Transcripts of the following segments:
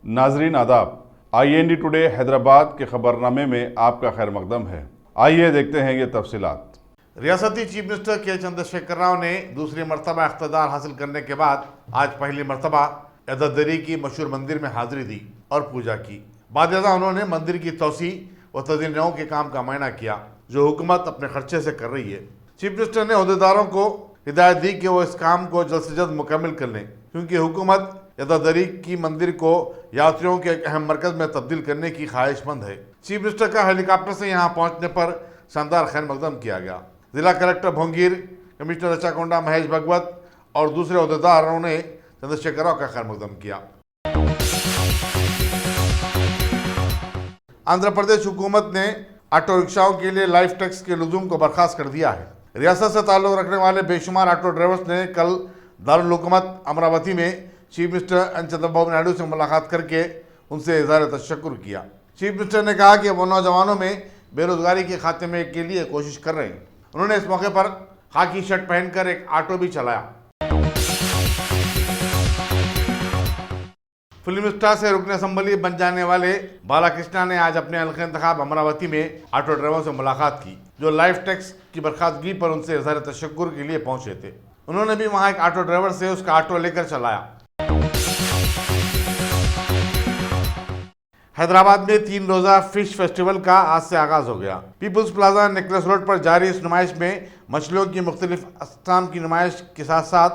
नाजरीन आदाब, IND today Hyderabad के खबरनामे में आपका खैर मकदम है। आइए देखते हैं ये तफसीलात। रियासती चीफ मिनिस्टर के चंद्रशेखर राव ने दूसरी मरतबा इख्तिदार हासिल करने के बाद आज पहली मरतबा एदादरी की मशहूर मंदिर में हाजिरी दी और पूजा की। बाद उन्होंने मंदिर की तोसी व तदीनों के काम का मायना किया जो हुकूमत अपने खर्चे से कर रही है। चीफ मिनिस्टर ने अहदेदारों को हिदायत दी कि वो इस काम को जल्द से जल्द मुकम्मल कर लें, क्योंकि हुकूमत एदादरी की मंदिर को यात्रियों के एक अहम मरकज में तब्दील करने की ख्वाहिशमंद है। चीफ मिनिस्टर का हेलीकॉप्टर से यहाँ पहुँचने पर शानदार खैर मकदम किया गया। जिला कलेक्टर भोंगीर, कमिश्नर रचाकोंडा महेश भगवत और दूसरे अहदेदारों ने चंद्रशेखर राव का खैर मकदम किया। आंध्र प्रदेश हुकूमत ने ऑटो रिक्शाओं के लिए लाइफ टैक्स के लुज़ूम को बर्खास्त कर दिया है। रियासत से ताल्लुक़ रखने वाले बेशुमार ऑटो ड्राइवर्स ने कल दारुल हुकूमत अमरावती में chief minister N Chandrababu Naidu से मुलाकात करके उनसे इज़हार तशक्कुर किया। चीफ मिनिस्टर ने कहा कि वो नौजवानों में बेरोजगारी के खात्मे के लिए कोशिश कर रहे हैं। उन्होंने इस मौके पर खाकी शर्ट पहनकर एक ऑटो भी चलाया। फिल्म स्टार से रुकने असम्बली बन जाने वाले बालाकृष्णा ने आज अपने हल्के इंतखाब अमरावती में ऑटो ड्राइवरों से मुलाकात की जो लाइफ टैक्स की बर्खास्तगी पर उनसे इज़हार तशक्कुर के लिए पहुंचे थे। उन्होंने भी वहां एक ऑटो ड्राइवर से उसका ऑटो लेकर चलाया। हैदराबाद में 3 रोजा फिश फेस्टिवल का आज से आगाज हो गया। पीपुल्स प्लाजा नेकलेस रोड पर जारी इस नुमाइश में मछलियों की मुख्तलिफ अक़साम की नुमाइश के साथ साथ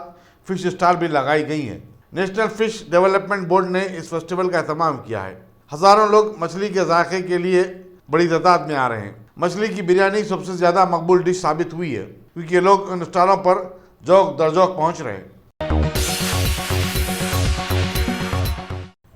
फिश स्टॉल भी लगाई गई हैं। नेशनल फिश डेवलपमेंट बोर्ड ने इस फेस्टिवल का एहतमाम किया है। हजारों लोग मछली के जायके के लिए बड़ी तादाद में आ रहे हैं। मछली की बिरयानी सबसे ज्यादा मकबूल डिश साबित हुई है, क्योंकि लोग इन स्टॉलों पर जौक दर जौक पहुंच रहे हैं।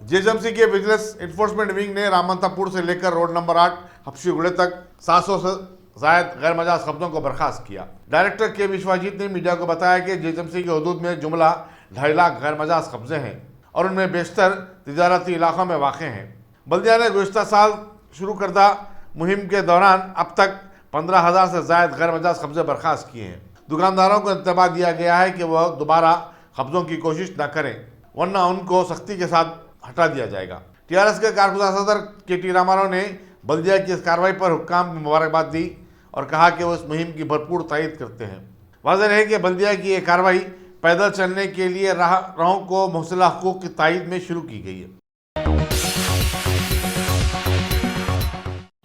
जेएचएमसी के विजिलेंस एनफोर्समेंट विंग ने रामंतापुर से लेकर रोड नंबर 8 हफ्शीगुड़े तक 700 से जायद गैर मजाज कब्जों को बर्खास्त किया। डायरेक्टर के विश्वजीत ने मीडिया को बताया कि जेएचएमसी के हदूद में जुमला 2.5 लाख गैर मजाज कब्जे हैं और उनमें बेशतर तिजारती इलाकों में वाक़ हैं। बल्दिया ने गुज़िश्ता साल शुरू करदा मुहिम के दौरान अब तक 15,000 से जायद गैर मजाज कब्जे बर्खास्त किए हैं। दुकानदारों को इंतबाह दिया गया है कि वह दोबारा कब्जों की कोशिश न करें, वरना उनको सख्ती के साथ हटा दिया जाएगा। टीआरएस के कारकुजा सदर KT रामाराव ने बल्दिया की इस कार्रवाई पर हुक्काम को मुबारकबाद दी और कहा कि वो इस मुहिम की भरपूर तायीद करते हैं। वाज़ेह है कि बल्दिया की ये कार्रवाई पैदल चलने के लिए राहों को मुहसिला हकूक़ की तायीद में शुरू की गई है।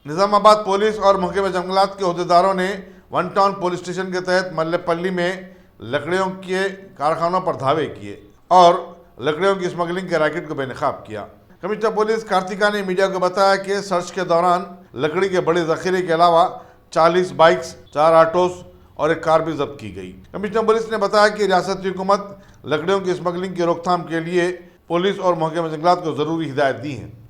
निज़ामाबाद पुलिस और महकमे जंगलात के अहदेदारों ने वन टाउन पुलिस स्टेशन के तहत मल्लेपल्ली में लकड़ियों के कारखानों पर धावे किए और लकड़ियों की स्मगलिंग के रैकेट को बेनकाब किया। कमिश्नर पुलिस कार्तिका ने मीडिया को बताया कि सर्च के दौरान लकड़ी के बड़े जखीरे के अलावा 40 बाइक्स, 4 ऑटोस और एक कार भी जब्त की गई। कमिश्नर पुलिस ने बताया कि रियासती हुकूमत लकड़ियों की स्मगलिंग की रोकथाम के लिए पुलिस और महकमे जंगलात को जरूरी हिदायत दी है।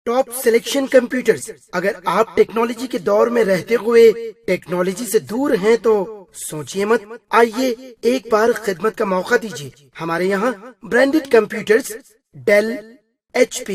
Top selection computers. अगर आप टेक्नोलॉजी के दौर में रहते हुए टेक्नोलॉजी से दूर हैं तो सोचिए मत, आइए एक बार खिदमत का मौका दीजिए। हमारे यहाँ branded computers Dell, HP,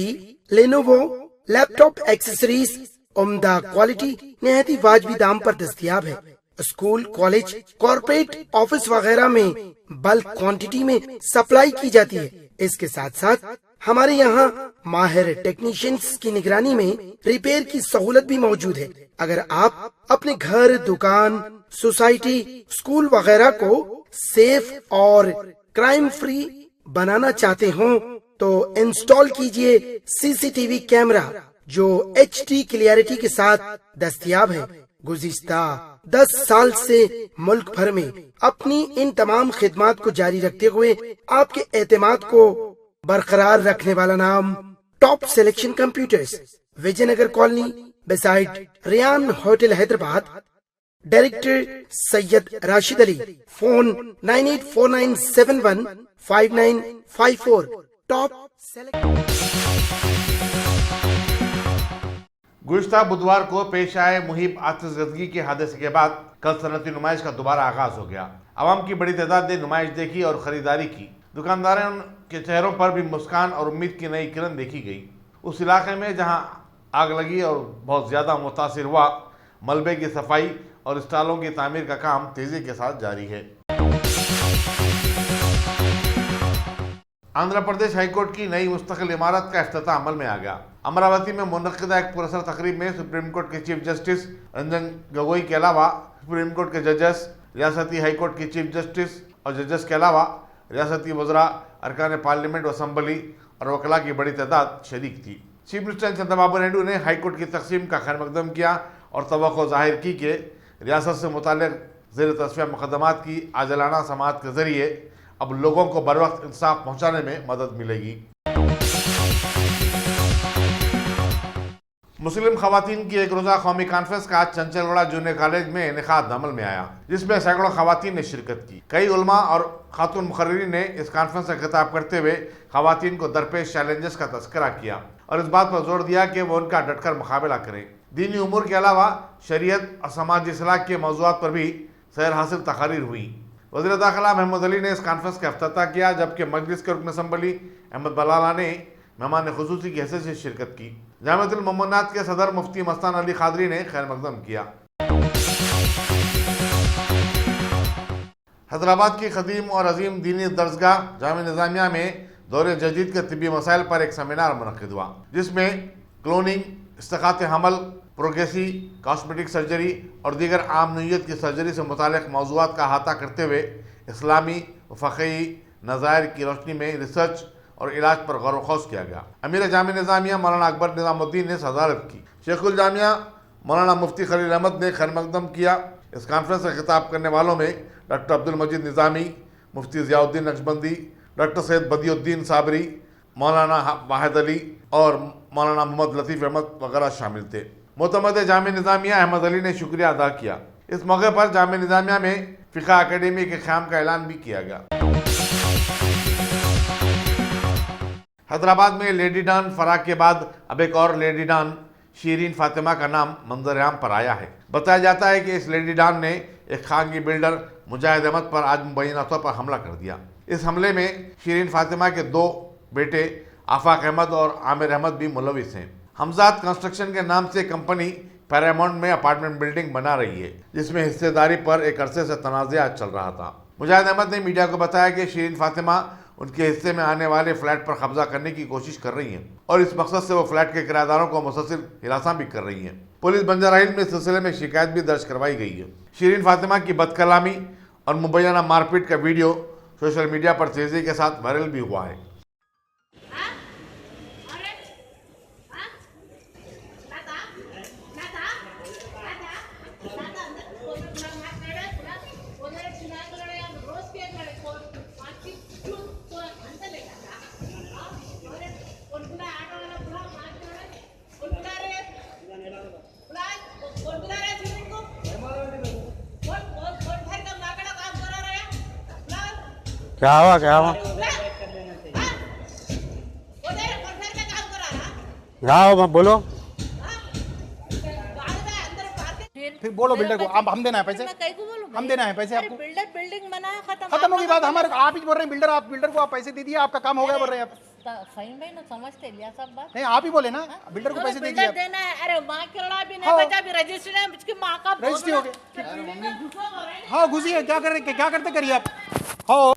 Lenovo, laptop accessories उम्दा क्वालिटी निहायती वाजबी दाम पर दस्तयाब है। स्कूल, कॉलेज, कॉर्पोरेट, ऑफिस वगैरह में बल्क क्वांटिटी में सप्लाई की जाती है। इसके साथ साथ हमारे यहाँ माहिर टेक्नीशियंस की निगरानी में रिपेयर की सहूलत भी मौजूद है। अगर आप अपने घर, दुकान, सोसाइटी, स्कूल वगैरह को सेफ और क्राइम फ्री बनाना चाहते हो तो इंस्टॉल कीजिए CCTV कैमरा जो HD क्लियरिटी के साथ दस्तयाब है। गुज़िश्ता 10 साल से मुल्क भर में अपनी इन तमाम खिदमात को जारी रखते हुए आपके एतमाद को बरकरार रखने वाला नाम top selection computers, Vijayanagar colony beside Riyan hotel Hyderabad. Director Syed Rashid Ali. Phone 9849715954। Top गुज़िश्ता बुधवार को पेश आए मुहिब आतिशगदगी के हादसे के बाद कल सनअती नुमाइश का दोबारा आगाज हो गया। आवाम की बड़ी तादाद ने नुमाइश देखी और खरीदारी की। दुकानदारों के चेहरों पर भी मुस्कान और उम्मीद की नई किरण देखी गई। उस इलाके में जहां आग लगी और बहुत ज़्यादा मुतासिर हुआ, मलबे की सफाई और स्टॉलों की तामीर का काम तेज़ी के साथ जारी है। आंध्र प्रदेश हाईकोर्ट की नई मुस्तकिल इमारत का इफ्तिताह अमल में आ गया। अमरावती में मुनक्किदा एक पुरस्कार तकरीब में सुप्रीम कोर्ट के चीफ जस्टिस रंजन गोगोई के अलावा सुप्रीम कोर्ट के जजेस, रियासती हाई कोर्ट के चीफ जस्टिस और जजेस के अलावा रियासती वज़रा, अरकान पार्लियामेंट व असम्बली और वकला की बड़ी तादाद शरीक थी। चीफ मिनिस्टर चंद्रबाबू नायडू ने हाई कोर्ट की तकसीम का खैर मकदम किया और तवक्को जाहिर की कि रियासत से मुताल्लिक़ ज़ेर तस्वीर मुकदमात की आजलाना समाअत के ज़रिए अब लोगों को बर वक्त इंसाफ पहुँचाने में मदद मिलेगी। मुस्लिम खवातीन की एक रोज़ा कौमी कॉन्फ्रेंस का आज चंचलगढ़ा जूनियर कॉलेज में इनेकाद अमल में आया, जिसमें सैकड़ों खवातीन ने शिरकत की। कई उलमा और खातून मुखर्रिरीन ने इस कॉन्फ्रेंस का खिताब करते हुए खवातीन को दरपेश चैलेंजेस का तस्करा किया और इस बात पर जोर दिया कि वो उनका डटकर मुकाबला करें। दीनी उमूर के अलावा शरीयत और समाजी इस्लाह के मौज़ूआत पर भी सैर हासिल तकारीर हुई। वज़ीर दाखिला महमूद अली ने इस कॉन्फ्रेंस का इफ्तिताह किया, जबकि मजलिस के रुकन असम्बली अहमद बलाला ने मेहमान खुसूसी की हैसियत से शिरकत की। जामिअतुल मुमन्नात के सदर मुफ्ती मस्तान अली खादरी ने खैर मकदम किया। हैदराबाद की कदीम और अजीम दीनी दरसगाह जामिया निज़ामिया में दौरे जदीद के तिब्बी मसाइल पर एक सेमिनार मुनक़्क़िद हुआ, जिसमें क्लोनिंग, इस्तिक़ात हमल, प्रोग्रेसी, कॉस्मेटिक सर्जरी और दीगर आम नौइयत की सर्जरी से मुताल्लिक़ मौज़ूआत का अहाता करते हुए इस्लामी व फ़क़ही नज़ायर की रोशनी में रिसर्च और इलाज पर गौर व खौस किया गया। अमीर जामिया निज़ामिया मौलाना अकबर निज़ामुद्दीन ने सदारत की। शेखुल जामिया मौलाना मुफ्ती खलील अहमद ने खैर मकदम किया। इस कॉन्फ्रेंस से खिताब करने वालों में डॉक्टर अब्दुल मजीद निज़ामी, मुफ्ती ज़ियाउद्दीन नक्शबंदी, डॉक्टर सैयद बदियुद्दीन साबरी, मौलाना वाहिद अली और मौलाना मोहम्मद लतीफ़ अहमद वगैरह शामिल थे। मोतमद जामिया निज़ामिया अहमद अली ने शुक्रिया अदा किया। इस मौके पर जामिया निज़ामिया में फ़िक़्ह अकेडमी के क़याम का ऐलान भी किया गया। हैदराबाद में लेडी डॉन फराग के बाद अब एक और लेडी डॉन शीरीन फातिमा का नाम मंजर-ए-आम पर आया है। बताया जाता है कि इस लेडी डॉन ने एक खानगी बिल्डर मुजाहिद अहमद पर आज मुबैना तौर पर हमला कर दिया। इस हमले में शीरीन फातिमा के 2 बेटे आफाक अहमद और आमिर अहमद भी मुलविस हैं। हमजाद कंस्ट्रक्शन के नाम से कंपनी पैरामाउंट में अपार्टमेंट बिल्डिंग बना रही है, जिसमें हिस्सेदारी पर एक अरसे से तनाज़ा चल रहा था। मुजाहिद अहमद ने मीडिया को बताया कि शीरीन फातिमा उनके हिस्से में आने वाले फ्लैट पर कब्जा करने की कोशिश कर रही हैं और इस मकसद से वो फ्लैट के किराएदारों को मुसलसल हिरासा भी कर रही हैं। पुलिस बंजारा हिल्स में इस सिलसिले में शिकायत भी दर्ज करवाई गई है। शीरीन फातिमा की बदकलामी और मुबैना मारपीट का वीडियो सोशल मीडिया पर तेजी के साथ वायरल भी हुआ है। क्या हुआ बोलो। फिर बोलो बिल्डर को, अब हम देना है पैसे, हम देना है पैसे आपको। बिल्डर बिल्डिंग बनाया, खत्म होगी बात। हमारे आप ही बोल रहे हैं बिल्डर, आप बिल्डर को आप पैसे दे दिए, आपका काम हो गया बोल रहे हैं आप। सही में ना समझते लिया सब बात। नहीं आप ही बोले ना, बिल्डर को पैसे दे दिए। देना है, अरे माँ किराया भी नहीं बचा, भी रजिस्ट्री है, इसकी माँ का रजिस्ट्री हो गया। हाँ घुसी है, क्या करते करिए आप। हाँ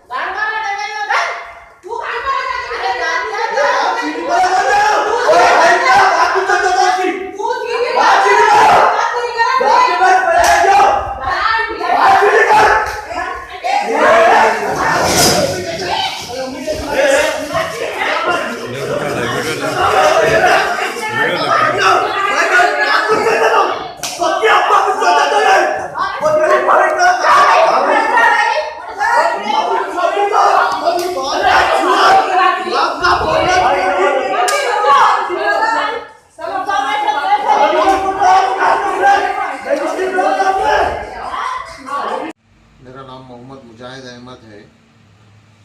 मुजाहिद अहमद है।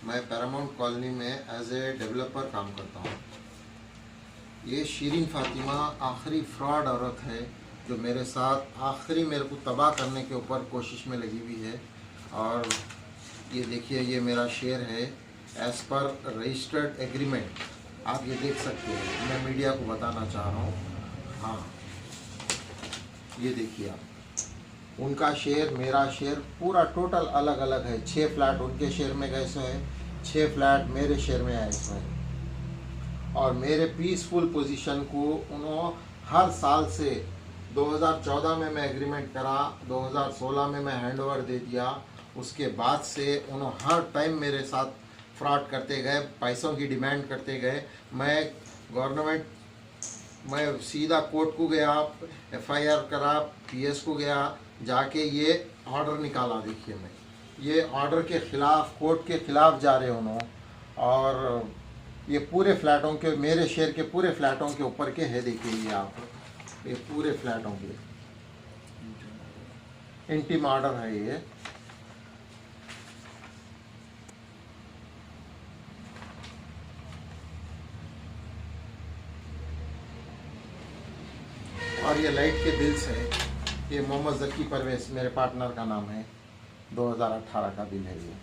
मैं पैरामाउंट कॉलोनी में एज ए डेवलपर काम करता हूँ। ये शीरीन फातिमा आखिरी फ्रॉड औरत है जो मेरे साथ आखिरी मेरे को तबाह करने के ऊपर कोशिश में लगी हुई है। और ये देखिए, ये मेरा शेर है, एज पर रजिस्टर्ड एग्रीमेंट, आप ये देख सकते हैं, मैं मीडिया को बताना चाह रहा हूँ। हाँ, ये देखिए आप, उनका शेयर मेरा शेयर पूरा टोटल अलग अलग है। 6 फ्लैट उनके शेयर में गए सो है, 6 फ्लैट मेरे शेयर में आए सो है। और मेरे पीसफुल पोजीशन को उन्होंने हर साल से 2014 में मैं एग्रीमेंट करा, 2016 में मैं हैंडओवर दे दिया, उसके बाद से उन्होंने हर टाइम मेरे साथ फ्रॉड करते गए, पैसों की डिमांड करते गए। मैं सीधा कोर्ट को गया, FIR करा, PS को गया, जाके ये ऑर्डर निकाला। देखिए, मैं ये ऑर्डर के ख़िलाफ़, कोर्ट के ख़िलाफ़ जा रहे उन्होंने, और ये पूरे फ्लैटों के, मेरे शेयर के पूरे फ्लैटों के ऊपर के है। देखिए ये आप, ये पूरे फ्लैटों के इंटीम ऑर्डर है ये। और ये लाइट के बिल्स है, ये मोहम्मद ज़की परवेज़ मेरे पार्टनर का नाम है, 2018 का बिल है ये।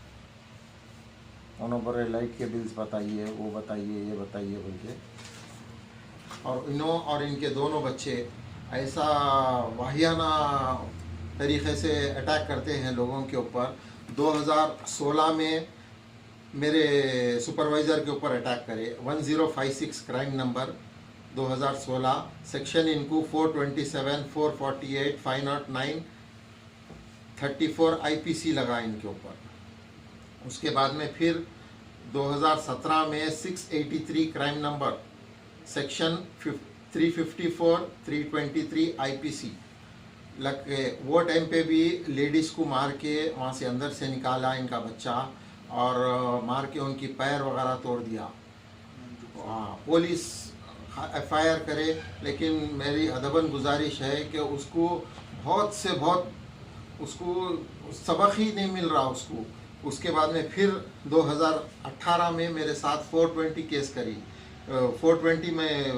उन्होंने बोले लाइट के बिल्स बताइए, वो बताइए, ये बताइए बोल के। और इन्हों और इनके दोनों बच्चे ऐसा वाहियाना तरीक़े से अटैक करते हैं लोगों के ऊपर। 2016 में मेरे सुपरवाइज़र के ऊपर अटैक करे, 1056 क्राइम नंबर 2016, सेक्शन इनको 427, 448, 509, 34 IPC लगा इनके ऊपर। उसके बाद में फिर 2017 में 683 क्राइम नंबर, सेक्शन 354, 323 IPC लग के, वो टाइम पे भी लेडीज़ को मार के वहाँ से अंदर से निकाला इनका बच्चा, और मार के उनकी पैर वगैरह तोड़ दिया। पुलिस FIR करे, लेकिन मेरी अदबन गुजारिश है कि उसको बहुत से बहुत उसको सबक ही नहीं मिल रहा उसको। उसके बाद में फिर 2018 में मेरे साथ 420 केस करी, 420 में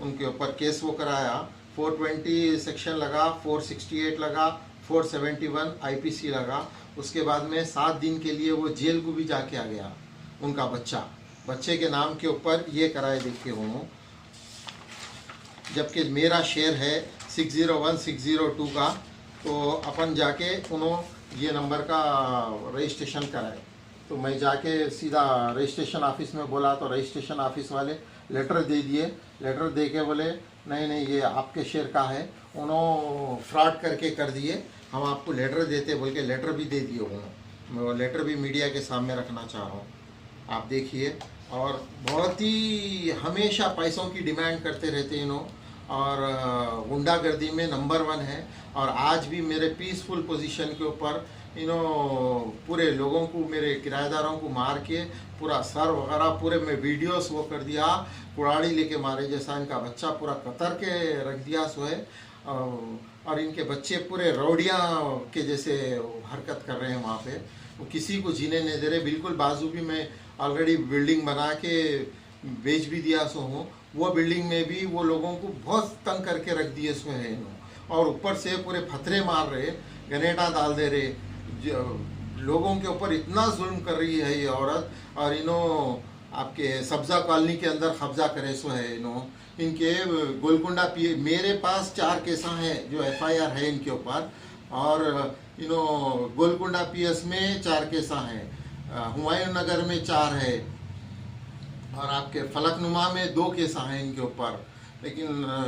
उनके ऊपर केस वो कराया, 420 सेक्शन लगा, 468 लगा, 471 IPC लगा। उसके बाद में 7 दिन के लिए वो जेल को भी जाके आ गया। उनका बच्चे के नाम के ऊपर ये कराए, देखिए उन्होंने, जबकि मेरा शेयर है 601602 का। तो अपन जाके उन्होंने ये नंबर का रजिस्ट्रेशन कराए। तो मैं जाके सीधा रजिस्ट्रेशन ऑफिस में बोला, तो रजिस्ट्रेशन ऑफिस वाले लेटर दे दिए। लेटर दे के बोले नहीं ये आपके शेयर का है, उन्होंने फ्रॉड करके कर दिए, हम आपको लेटर देते बोल के लेटर भी दे दिए उन्होंने। मैं वो लेटर भी मीडिया के सामने रखना चाह रहा हूँ, आप देखिए। और बहुत ही हमेशा पैसों की डिमांड करते रहते हैं इन्हों, और गुंडागर्दी में नंबर 1 है। और आज भी मेरे पीसफुल पोजीशन के ऊपर इन्हों पूरे लोगों को, मेरे किराएदारों को मार के पूरा सर वगैरह पूरे में वीडियोस वो कर दिया, कुड़ाड़ी लेके मारे जैसा इनका बच्चा पूरा कतर के रख दिया सो है। और इनके बच्चे पूरे रौडिया के जैसे हरकत कर रहे हैं वहाँ पे, वो किसी को जीने नहीं दे रहे। बिल्कुल बाजू भी मैं ऑलरेडी बिल्डिंग बना के बेच भी दिया सो हूँ, वो बिल्डिंग में भी वो लोगों को बहुत तंग करके रख दिए सो है इन्हों। और ऊपर से पूरे पत्थरे मार रहे, ग्रेनेडा डाल दे रहे, लोगों के ऊपर इतना जुल्म कर रही है ये औरत। और इन्हों आपके सब्जा कॉलोनी के अंदर कब्जा करे सो है इन्हों। इनके गोलकुंडा मेरे पास 4 केस हैं जो FIR है इनके ऊपर, और इन्हों गोलकुंडा PS में 4 केस हैं, हुमायूं नगर में 4 है, और आपके फलकनुमा में 2 केस हैं इनके ऊपर। लेकिन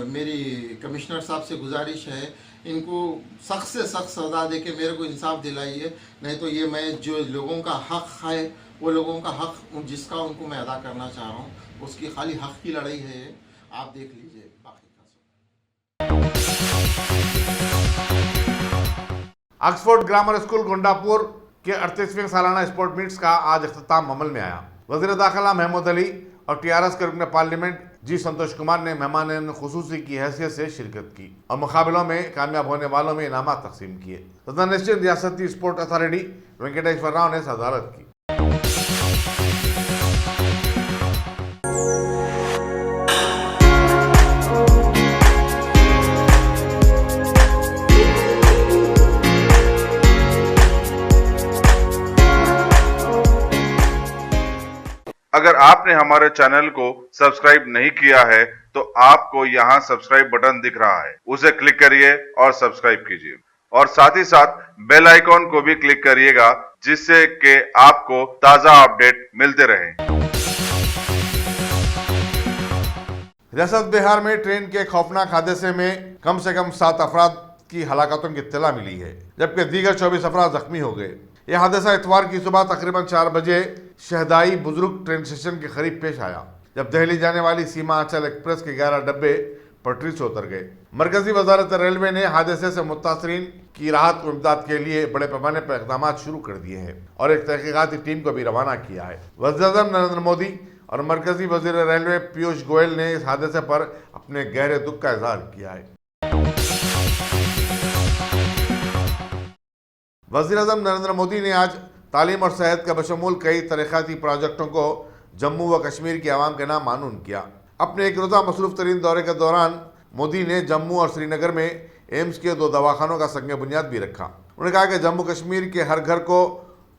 मेरी कमिश्नर साहब से गुजारिश है, इनको सख्त से सख्त सज़ा दे के मेरे को इंसाफ दिलाइए, नहीं तो ये मैं जो लोगों का हक़ है, वो लोगों का हक़ जिसका उनको मैं अदा करना चाह रहा हूँ, उसकी खाली हक़ की लड़ाई है ये, आप देख लीजिए बाकी का। ऑक्सफोर्ड ग्रामर स्कूल गोंडापुर के 38वें सालाना स्पोर्ट मीट्स का आज अख्ताम अमल में आया। वज़ीर दाखिला महमूद अली और TRS के रुकन पार्लियामेंट जी संतोष कुमार ने मेहमान खुसूसी की हैसियत से शिरकत की और मुकाबलों में कामयाब होने वालों में इनामात तकसीम किए। सदर नशिन रियासती स्पोर्ट अथॉरिटी वेंकटेश्वर राव ने सदारत की। अगर आपने हमारे चैनल को सब्सक्राइब नहीं किया है तो आपको यहाँ सब्सक्राइब बटन दिख रहा है, उसे क्लिक करिए और सब्सक्राइब कीजिए और साथ ही साथ बेल आइकॉन को भी क्लिक करिएगा जिससे कि आपको ताजा अपडेट मिलते रहें। रियासत बिहार में ट्रेन के खौफनाक हादसे में कम से कम 7 अफराद की हलाकतों की इत्तला मिली है, जबकि दीगर 24 अफराद जख्मी हो गए। यह हादसा इतवार की सुबह तकरीबन 4 बजे शहदाई बुजुर्ग ट्रेन स्टेशन के करीब पेश आया, जब दिल्ली जाने वाली सीमा अंचल एक्सप्रेस के 11 डब्बे पटरी से उतर गए। मरकजी वजारत रेलवे ने हादसे से मुतासरीन की राहत और इमदाद के लिए बड़े पैमाने पर इक़दाम शुरू कर दिए हैं और एक तहकीकाती टीम को भी रवाना किया है। वज़ीर-ए-आज़म नरेंद्र मोदी और मरकजी वजीर रेलवे पीयूष गोयल ने इस हादसे पर अपने गहरे दुख का इजहार किया है। वज़ीर-ए-आज़म नरेंद्र मोदी ने आज तालीम और सेहत का बशमूल कई तरक्याती प्रोजेक्टों को जम्मू व कश्मीर की आवाम के नाम मानून किया। अपने एक रोज़ा मसरूफ़ तरीन दौरे के दौरान मोदी ने जम्मू और श्रीनगर में एम्स के 2 दवाखानों का संग बुनियाद भी रखा। उन्होंने कहा कि जम्मू कश्मीर के हर घर को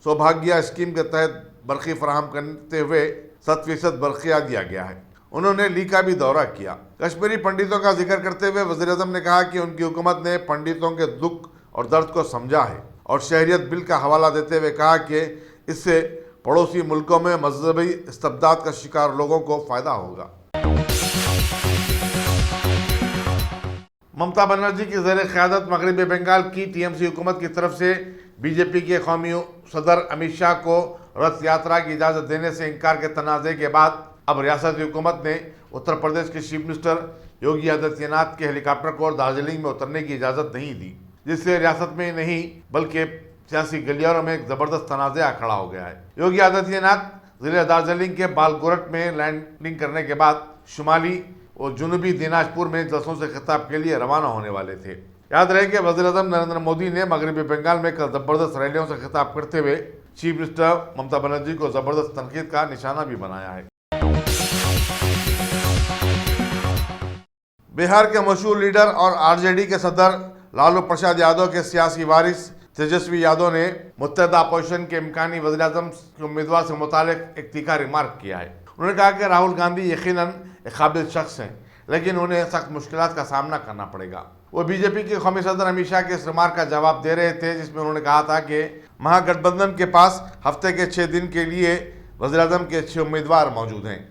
सौभाग्य स्कीम के तहत बरक़ी फराहम करते हुए 100% बरक़ियाँ दिया गया है। उन्होंने ली का भी दौरा किया। कश्मीरी पंडितों का जिक्र करते हुए वज़ीर-ए-आज़म ने कहा कि उनकी हुकूमत ने पंडितों के दुख और दर्द को समझा है और शहरियत बिल का हवाला देते हुए कहा कि इससे पड़ोसी मुल्कों में मजहबी इस्तबदाद का शिकार लोगों को फ़ायदा होगा। ममता बनर्जी की ज़ेर क़यादत मगरबी बंगाल की टीएमसी हुकूमत की तरफ से बीजेपी के कौमी सदर अमित शाह को रथ यात्रा की इजाज़त देने से इनकार के तनाज़े के बाद अब रियासती हुकूमत ने उत्तर प्रदेश के चीफ मिनिस्टर योगी आदित्यनाथ के हेलीकॉप्टर को दार्जिलिंग में उतरने की इजाज़त नहीं दी, जिससे रियासत में नहीं बल्कि सियासी गलियारों में एक ज़बरदस्त तनाज़ा खड़ा हो गया है। योगी आदित्यनाथ ज़िले दार्जिलिंग के बालगोरट में लैंडिंग करने के बाद शुमाली और जुनूबी दिनाजपुर में जलसों से खिताब के लिए रवाना होने वाले थे। याद रहे कि वज़ीर-ए-आज़म नरेंद्र मोदी ने मगरबी बंगाल में कल ज़बरदस्त रैलियों से खिताब करते हुए चीफ मिनिस्टर ममता बनर्जी को ज़बरदस्त तनकीद का निशाना भी बनाया है। बिहार के मशहूर लीडर और आरजेडी के सदर लालू प्रसाद यादव के सियासी वारिस तेजस्वी यादव ने मुत्तहदा अपोजिशन के इम्कानी वज़ीर-ए-आज़म के उम्मीदवार से मुतालिक एक तीखा रिमार्क किया है। उन्होंने कहा कि राहुल गांधी यकीनन एक काबिल शख्स हैं, लेकिन उन्हें सख्त मुश्किलात का सामना करना पड़ेगा। वो बीजेपी के कौमी सदर अमित शाह के इस रिमार्क का जवाब दे रहे थे, जिसमें उन्होंने कहा था कि महागठबंधन के पास हफ्ते के 6 दिन के लिए वज़ीर-ए-आज़म के 6 उम्मीदवार मौजूद हैं।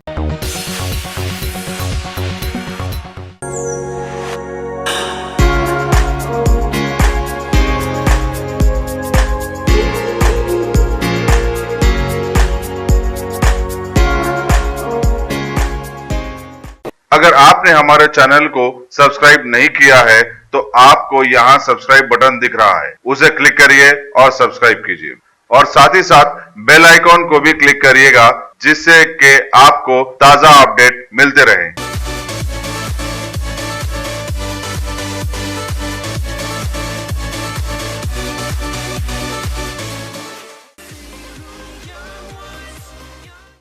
अगर आपने हमारे चैनल को सब्सक्राइब नहीं किया है तो आपको यहाँ सब्सक्राइब बटन दिख रहा है, उसे क्लिक करिए और सब्सक्राइब कीजिए और साथ ही साथ बेल आइकॉन को भी क्लिक करिएगा जिससे कि आपको ताजा अपडेट मिलते रहें।